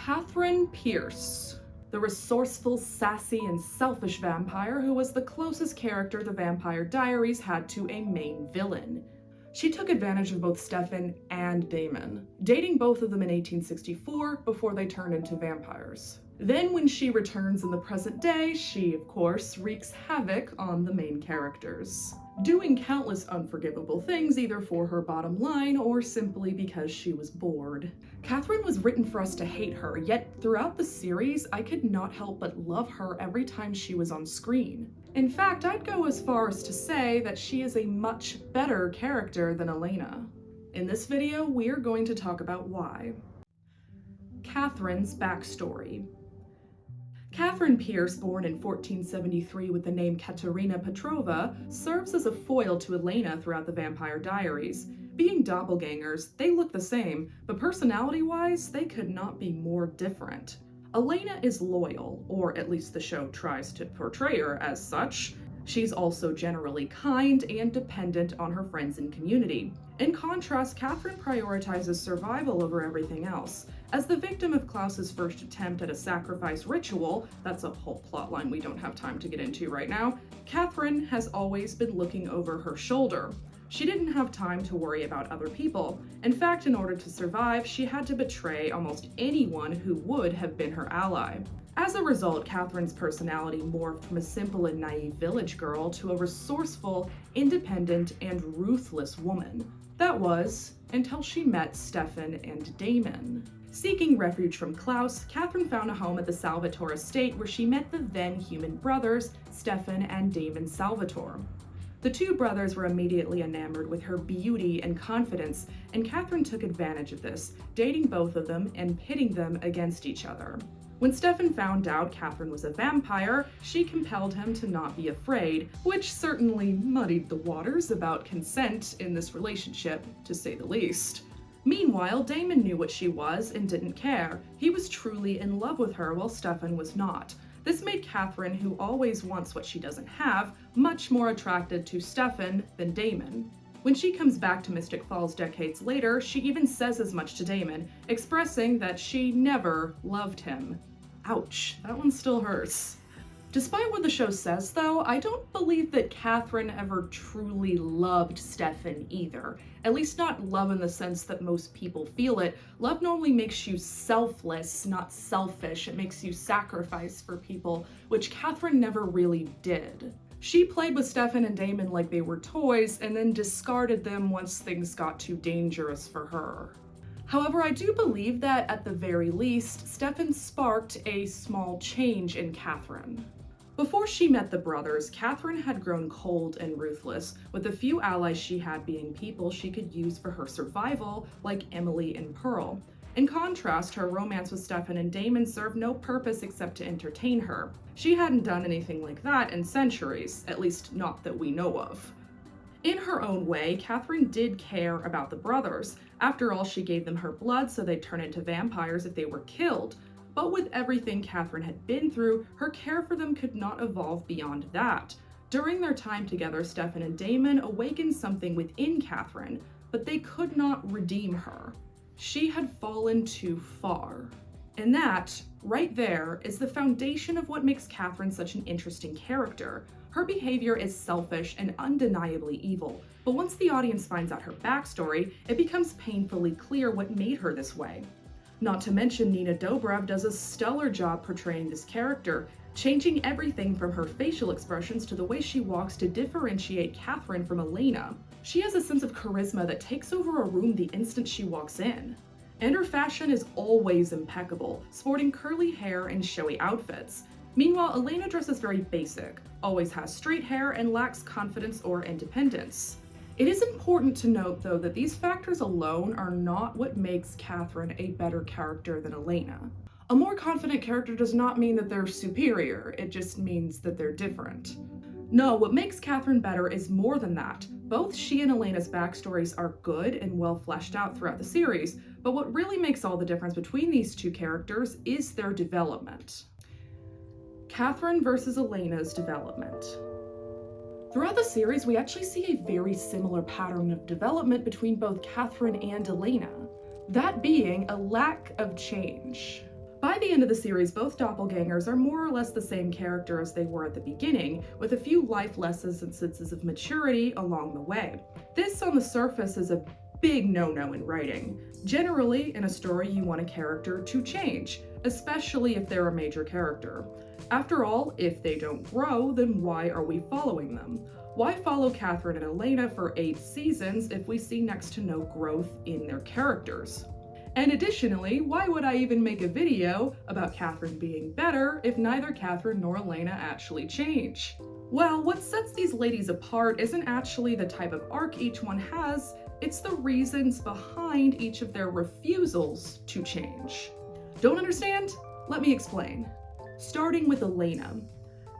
Katherine Pierce, the resourceful, sassy, and selfish vampire who was the closest character the Vampire Diaries had to a main villain. She took advantage of both Stefan and Damon, dating both of them in 1864 before they turned into vampires. Then when she returns in the present day, she, of course, wreaks havoc on the main characters, doing countless unforgivable things either for her bottom line or simply because she was bored. Katherine was written for us to hate her, yet throughout the series, I could not help but love her every time she was on screen. In fact, I'd go as far as to say that she is a much better character than Elena. In this video, we're going to talk about why. Katherine's backstory. Katherine Pierce, born in 1473 with the name Katerina Petrova, serves as a foil to Elena throughout the Vampire Diaries. Being doppelgangers, they look the same, but personality-wise, they could not be more different. Elena is loyal, or at least the show tries to portray her as such. She's also generally kind and dependent on her friends and community. In contrast, Katherine prioritizes survival over everything else. As the victim of Klaus's first attempt at a sacrifice ritual, that's a whole plotline we don't have time to get into right now, Katherine has always been looking over her shoulder. She didn't have time to worry about other people. In fact, in order to survive, she had to betray almost anyone who would have been her ally. As a result, Katherine's personality morphed from a simple and naive village girl to a resourceful, independent, and ruthless woman. That was, until she met Stefan and Damon. Seeking refuge from Klaus, Katherine found a home at the Salvatore estate where she met the then human brothers, Stefan and Damon Salvatore. The two brothers were immediately enamored with her beauty and confidence, and Katherine took advantage of this, dating both of them and pitting them against each other. When Stefan found out Katherine was a vampire, she compelled him to not be afraid, which certainly muddied the waters about consent in this relationship, to say the least. Meanwhile, Damon knew what she was and didn't care. He was truly in love with her while Stefan was not. This made Katherine, who always wants what she doesn't have, much more attracted to Stefan than Damon. When she comes back to Mystic Falls decades later, she even says as much to Damon, expressing that she never loved him. Ouch, that one still hurts. Despite what the show says, though, I don't believe that Katherine ever truly loved Stefan either. At least not love in the sense that most people feel it. Love normally makes you selfless, not selfish. It makes you sacrifice for people, which Katherine never really did. She played with Stefan and Damon like they were toys, and then discarded them once things got too dangerous for her. However, I do believe that, at the very least, Stefan sparked a small change in Katherine. Before she met the brothers, Katherine had grown cold and ruthless, with the few allies she had being people she could use for her survival, like Emily and Pearl. In contrast, her romance with Stefan and Damon served no purpose except to entertain her. She hadn't done anything like that in centuries, at least not that we know of. In her own way, Katherine did care about the brothers. After all, she gave them her blood so they'd turn into vampires if they were killed. But with everything Katherine had been through, her care for them could not evolve beyond that. During their time together, Stefan and Damon awakened something within Katherine, but they could not redeem her. She had fallen too far. And that, right there, is the foundation of what makes Katherine such an interesting character. Her behavior is selfish and undeniably evil, but once the audience finds out her backstory, it becomes painfully clear what made her this way. Not to mention, Nina Dobrev does a stellar job portraying this character, changing everything from her facial expressions to the way she walks to differentiate Katherine from Elena. She has a sense of charisma that takes over a room the instant she walks in. And her fashion is always impeccable, sporting curly hair and showy outfits. Meanwhile, Elena dresses very basic, always has straight hair, and lacks confidence or independence. It is important to note, though, that these factors alone are not what makes Katherine a better character than Elena. A more confident character does not mean that they're superior, it just means that they're different. No, what makes Katherine better is more than that. Both she and Elena's backstories are good and well fleshed out throughout the series, but what really makes all the difference between these two characters is their development. Katherine versus Elena's development. Throughout the series, we actually see a very similar pattern of development between both Katherine and Elena, that being a lack of change. By the end of the series, both doppelgangers are more or less the same character as they were at the beginning, with a few life lessons and senses of maturity along the way. This, on the surface, is a big no-no in writing. Generally, in a story, you want a character to change, especially if they're a major character. After all, if they don't grow, then why are we following them? Why follow Katherine and Elena for 8 seasons if we see next to no growth in their characters? And additionally, why would I even make a video about Katherine being better if neither Katherine nor Elena actually change? Well, what sets these ladies apart isn't actually the type of arc each one has, it's the reasons behind each of their refusals to change. Don't understand? Let me explain. Starting with Elena.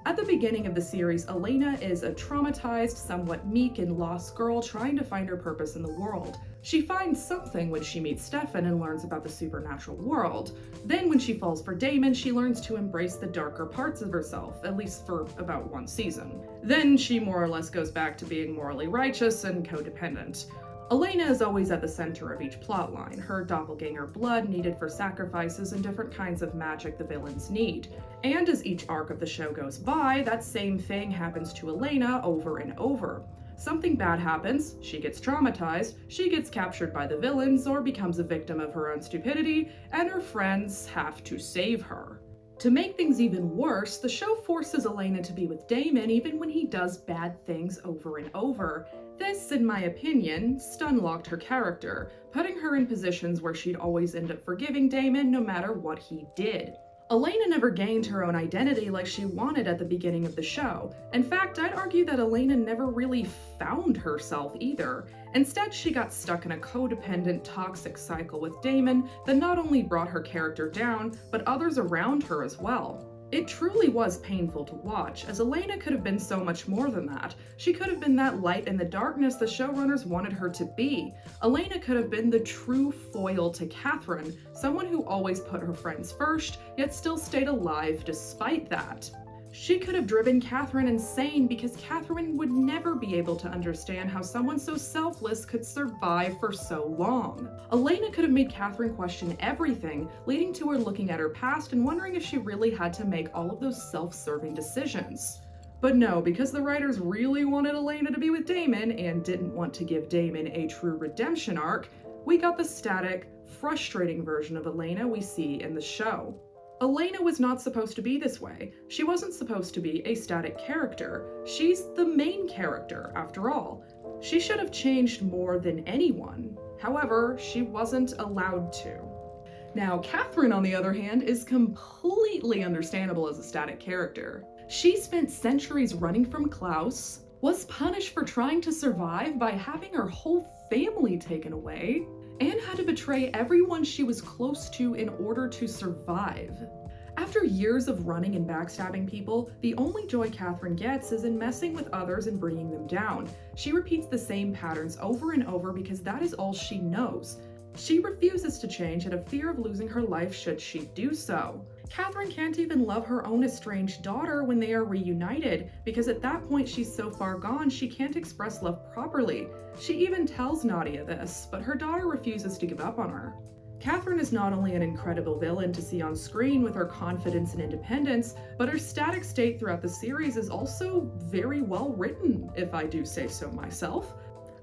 At the beginning of the series, Elena is a traumatized, somewhat meek and lost girl trying to find her purpose in the world. She finds something when she meets Stefan and learns about the supernatural world. Then when she falls for Damon, she learns to embrace the darker parts of herself, at least for about 1 season. Then she more or less goes back to being morally righteous and codependent. Elena is always at the center of each plotline, her doppelganger blood needed for sacrifices and different kinds of magic the villains need. And as each arc of the show goes by, that same thing happens to Elena over and over. Something bad happens, she gets traumatized, she gets captured by the villains or becomes a victim of her own stupidity, and her friends have to save her. To make things even worse, the show forces Elena to be with Damon even when he does bad things over and over. This, in my opinion, stun-locked her character, putting her in positions where she'd always end up forgiving Damon no matter what he did. Elena never gained her own identity like she wanted at the beginning of the show. In fact, I'd argue that Elena never really found herself either. Instead, she got stuck in a codependent, toxic cycle with Damon that not only brought her character down, but others around her as well. It truly was painful to watch, as Elena could have been so much more than that. She could have been that light in the darkness the showrunners wanted her to be. Elena could have been the true foil to Katherine, someone who always put her friends first, yet still stayed alive despite that. She could have driven Katherine insane because Katherine would never be able to understand how someone so selfless could survive for so long. Elena could have made Katherine question everything, leading to her looking at her past and wondering if she really had to make all of those self-serving decisions. But no, because the writers really wanted Elena to be with Damon and didn't want to give Damon a true redemption arc, we got the static, frustrating version of Elena we see in the show. Elena was not supposed to be this way. She wasn't supposed to be a static character. She's the main character, after all. She should have changed more than anyone. However, she wasn't allowed to. Now, Katherine, on the other hand, is completely understandable as a static character. She spent centuries running from Klaus, was punished for trying to survive by having her whole family taken away, and had to betray everyone she was close to in order to survive. After years of running and backstabbing people, the only joy Katherine gets is in messing with others and bringing them down. She repeats the same patterns over and over because that is all she knows. She refuses to change out of fear of losing her life should she do so. Katherine can't even love her own estranged daughter when they are reunited, because at that point she's so far gone she can't express love properly. She even tells Nadia this, but her daughter refuses to give up on her. Katherine is not only an incredible villain to see on screen with her confidence and independence, but her static state throughout the series is also very well written, if I do say so myself.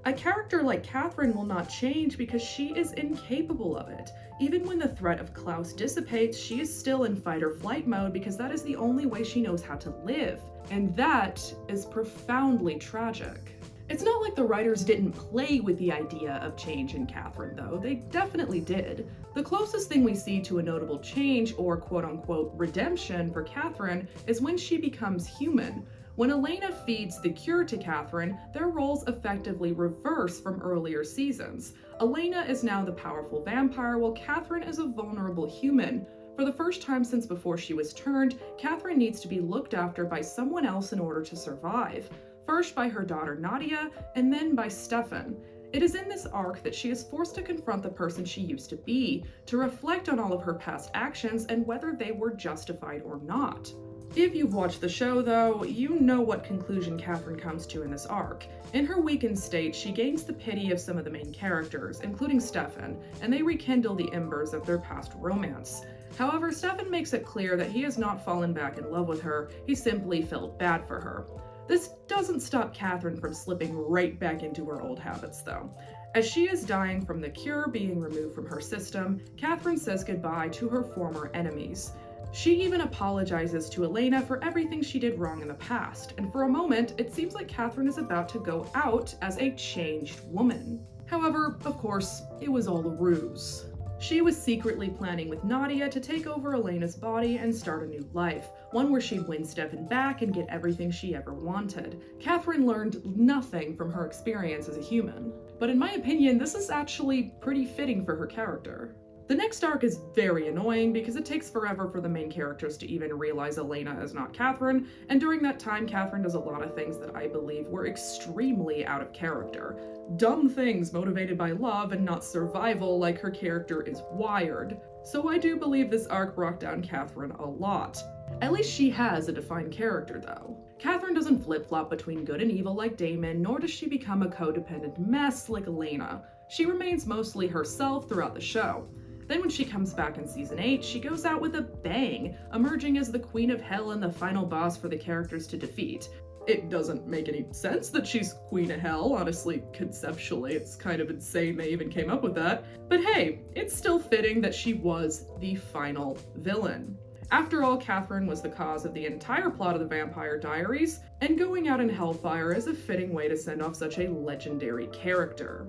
A character like Katherine will not change because she is incapable of it. Even when the threat of Klaus dissipates, she is still in fight or flight mode because that is the only way she knows how to live. And that is profoundly tragic. It's not like the writers didn't play with the idea of change in Katherine, though. They definitely did. The closest thing we see to a notable change, or quote-unquote redemption, for Katherine is when she becomes human. When Elena feeds the cure to Katherine, their roles effectively reverse from earlier seasons. Elena is now the powerful vampire, while Katherine is a vulnerable human. For the first time since before she was turned, Katherine needs to be looked after by someone else in order to survive. First by her daughter Nadia, and then by Stefan. It is in this arc that she is forced to confront the person she used to be, to reflect on all of her past actions and whether they were justified or not. If you've watched the show, though, you know what conclusion Katherine comes to in this arc. In her weakened state, she gains the pity of some of the main characters, including Stefan, and they rekindle the embers of their past romance. However, Stefan makes it clear that he has not fallen back in love with her, he simply felt bad for her. This doesn't stop Katherine from slipping right back into her old habits, though. As she is dying from the cure being removed from her system, Katherine says goodbye to her former enemies. She even apologizes to Elena for everything she did wrong in the past, and for a moment, it seems like Katherine is about to go out as a changed woman. However, of course, it was all a ruse. She was secretly planning with Nadia to take over Elena's body and start a new life, one where she'd win Stefan back and get everything she ever wanted. Katherine learned nothing from her experience as a human, but in my opinion, this is actually pretty fitting for her character. The next arc is very annoying because it takes forever for the main characters to even realize Elena is not Katherine, and during that time, Katherine does a lot of things that I believe were extremely out of character. Dumb things motivated by love and not survival like her character is wired. So I do believe this arc brought down Katherine a lot. At least she has a defined character, though. Katherine doesn't flip-flop between good and evil like Damon, nor does she become a codependent mess like Elena. She remains mostly herself throughout the show. Then when she comes back in season 8, she goes out with a bang, emerging as the Queen of Hell and the final boss for the characters to defeat. It doesn't make any sense that she's Queen of Hell, honestly, conceptually, it's kind of insane they even came up with that. But hey, it's still fitting that she was the final villain. After all, Katherine was the cause of the entire plot of the Vampire Diaries, and going out in Hellfire is a fitting way to send off such a legendary character.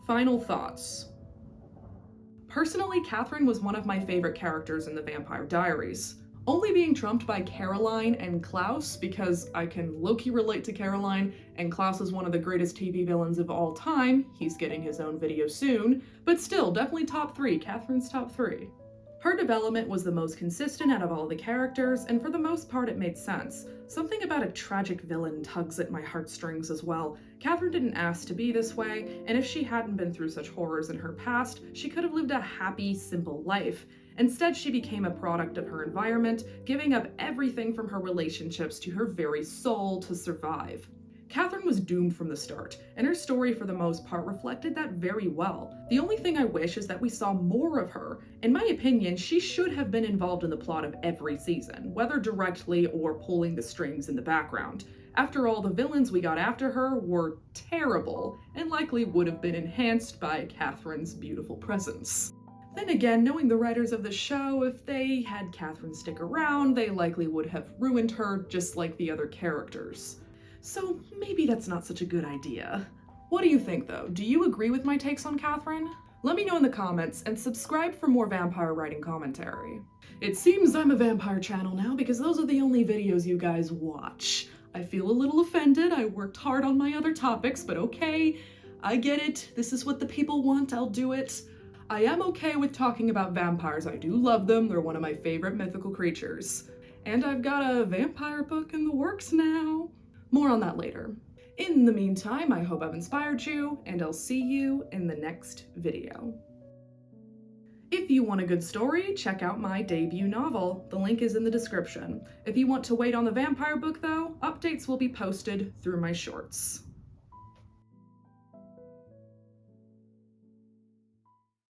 Final thoughts. Personally, Katherine was one of my favorite characters in the Vampire Diaries, only being trumped by Caroline and Klaus because I can low-key relate to Caroline, and Klaus is one of the greatest TV villains of all time. He's getting his own video soon, but still, definitely top 3, Katherine's top 3. Her development was the most consistent out of all the characters, and for the most part it made sense. Something about a tragic villain tugs at my heartstrings as well. Katherine didn't ask to be this way, and if she hadn't been through such horrors in her past, she could have lived a happy, simple life. Instead, she became a product of her environment, giving up everything from her relationships to her very soul to survive. Katherine was doomed from the start, and her story for the most part reflected that very well. The only thing I wish is that we saw more of her. In my opinion, she should have been involved in the plot of every season, whether directly or pulling the strings in the background. After all, the villains we got after her were terrible, and likely would have been enhanced by Katherine's beautiful presence. Then again, knowing the writers of the show, if they had Katherine stick around, they likely would have ruined her just like the other characters. So maybe that's not such a good idea. What do you think though? Do you agree with my takes on Katherine? Let me know in the comments, and subscribe for more vampire writing commentary. It seems I'm a vampire channel now because those are the only videos you guys watch. I feel a little offended. I worked hard on my other topics, but okay, I get it. This is what the people want, I'll do it. I am okay with talking about vampires. I do love them. They're one of my favorite mythical creatures. And I've got a vampire book in the works now. More on that later. In the meantime, I hope I've inspired you, and I'll see you in the next video. If you want a good story, check out my debut novel. The link is in the description. If you want to wait on the vampire book though, updates will be posted through my shorts.